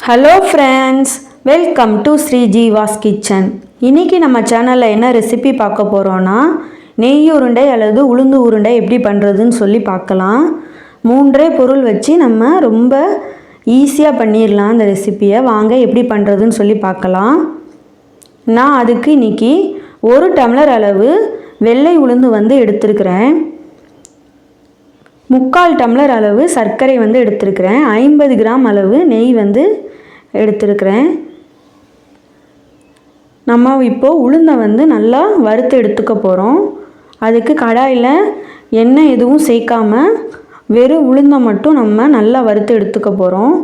Hello friends, welcome to Sri Jeeva's kitchen. இன்றைக்கி நம்ம சேனலில் என்ன ரெசிபி பார்க்க போகிறோன்னா, நெய் உருண்டை அல்லது உளுந்து உருண்டை எப்படி பண்ணுறதுன்னு சொல்லி பார்க்கலாம். 3 பொருள் வச்சு நம்ம ரொம்ப ஈஸியாக பண்ணிடலாம் இந்த ரெசிப்பியை. வாங்க எப்படி பண்ணுறதுன்னு சொல்லி பார்க்கலாம். நான் அதுக்கு இன்றைக்கி 1 டம்ளர் அளவு வெள்ளை உளுந்து எடுத்துருக்கிறேன். 3/4 டம்ளர் அளவு சர்க்கரை எடுத்துருக்கிறேன். 50 கிராம் அளவு நெய் எடுத்துருக்கிறேன். நம்ம இப்போது உளுந்தை நல்லா வறுத்து எடுத்துக்க போகிறோம். அதுக்கு கடாயில் எண்ணெய் எதுவும் சேர்க்காமல் வெறும் உளுந்தை மட்டும் நம்ம நல்லா வறுத்து எடுத்துக்க போகிறோம்.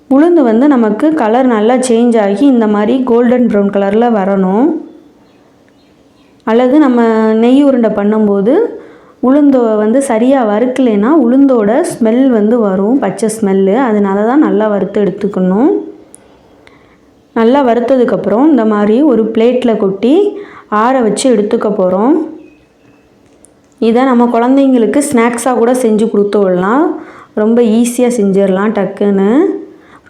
உளுந்து நமக்கு கலர் நல்லா சேஞ்ச் ஆகி இந்த மாதிரி கோல்டன் ப்ரௌன் கலரில் வரணும். அல்லது நம்ம நெய் உருண்டை பண்ணும்போது உளுந்தை சரியாக வறுக்கலைன்னா உளுந்தோட ஸ்மெல் வரும், பச்சை ஸ்மெல்லு. அதனால தான் நல்லா வறுத்து எடுத்துக்கணும். நல்லா வறுத்ததுக்கப்புறம் இந்த மாதிரி ஒரு பிளேட்டில் கொட்டி ஆற வச்சு எடுத்துக்க போகிறோம். இதை நம்ம குழந்தைங்களுக்கு ஸ்நாக்ஸாக கூட செஞ்சு கொடுத்து விடலாம். ரொம்ப ஈஸியாக செஞ்சிடலாம் டக்குன்னு.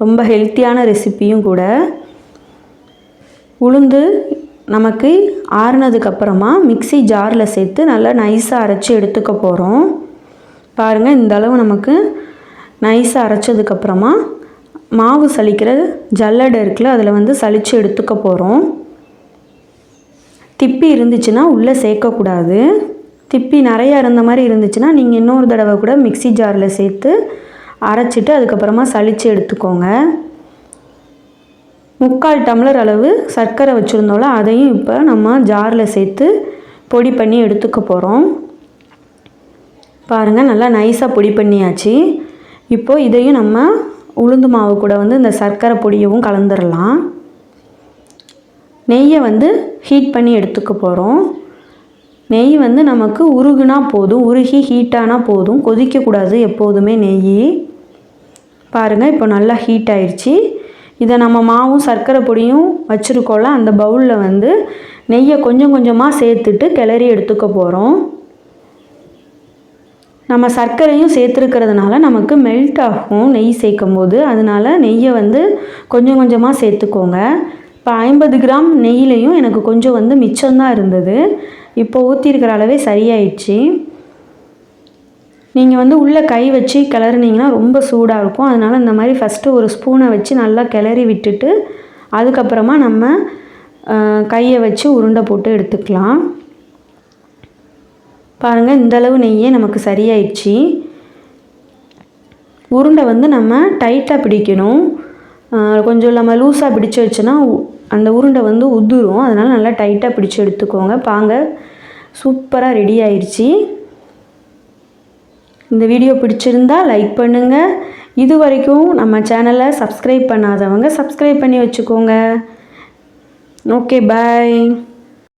ரொம்ப ஹெல்த்தியான ரெசிப்பியும் கூட. உளுந்து நமக்கு ஆறுனதுக்கப்புறமா மிக்ஸி ஜாரில் சேர்த்து நல்லா நைஸாக அரைச்சி எடுத்துக்க போகிறோம். பாருங்கள், இந்த அளவு நமக்கு நைஸாக அரைச்சதுக்கப்புறமா மாவு சலிக்கிற ஜல்லடை இருக்குல்ல, அதில் சலித்து எடுத்துக்க போகிறோம். திப்பி இருந்துச்சுன்னா உள்ளே சேர்க்கக்கூடாது. திப்பி நிறையா இருந்த மாதிரி இருந்துச்சுன்னா நீங்கள் இன்னொரு தடவை கூட மிக்ஸி ஜாரில் சேர்த்து அரைச்சிட்டு அதுக்கப்புறமா சலித்து எடுத்துக்கோங்க. 3/4 டம்ளர் அளவு சர்க்கரை வச்சுருந்தோம்ல, அதையும் இப்போ நம்ம ஜாரில் சேர்த்து பொடி பண்ணி எடுத்துக்க போகிறோம். பாருங்கள், நல்லா நைஸாக பொடி பண்ணியாச்சு. இப்போது இதையும் நம்ம உளுந்து மாவு கூட இந்த சர்க்கரை பொடியவும் கலந்துடலாம். நெய்யை ஹீட் பண்ணி எடுத்துக்க போகிறோம். நெய் நமக்கு உருகுனா போதும், உருகி ஹீட்டானால் போதும், கொதிக்கக்கூடாது எப்போதுமே நெய். பாருங்கள், இப்போ நல்லா ஹீட் ஆயிடுச்சு. இதை நம்ம மாவும் சர்க்கரை பொடியும் வச்சுருக்கோம்ல, அந்த பவுலில் நெய்யை கொஞ்சம் கொஞ்சமாக சேர்த்துட்டு கிளறி எடுத்துக்க போகிறோம். நம்ம சர்க்கரையும் சேர்த்துருக்கிறதுனால நமக்கு மெல்ட் ஆகும் நெய் சேர்க்கும் போது. அதனால் நெய்யை கொஞ்சம் கொஞ்சமாக சேர்த்துக்கோங்க. இப்போ 50 கிராம் நெய்யிலையும் எனக்கு கொஞ்சம் மிச்சம்தான் இருந்தது. இப்போ ஊற்றிருக்கிற அளவே சரியாயிடுச்சு. நீங்கள் உள்ளே கை வச்சு கிளறினீங்கன்னா ரொம்ப சூடாக இருக்கும். அதனால் இந்த மாதிரி ஃபஸ்ட்டு ஒரு ஸ்பூனை வச்சு நல்லா கிளறி விட்டுட்டு அதுக்கப்புறமா நம்ம கையை வச்சு உருண்டை போட்டு எடுத்துக்கலாம். பாருங்கள், இந்தளவு நெய்யே நமக்கு சரியாயிடுச்சு. உருண்டை நம்ம டைட்டாக பிடிக்கணும். கொஞ்சம் நம்ம லூஸாக பிடிச்சி வச்சோன்னா அந்த உருண்டை உதிரும். அதனால் நல்லா டைட்டாக பிடிச்சி எடுத்துக்கோங்க. பாங்க, சூப்பராக ரெடி ஆயிடுச்சு. இந்த வீடியோ பிடிச்சிருந்தா லைக் பண்ணுங்கள். இது வரைக்கும் நம்ம சேனலை சப்ஸ்கிரைப் பண்ணாதவங்க சப்ஸ்கிரைப் பண்ணி வச்சுக்கோங்க. ஓகே, பாய்.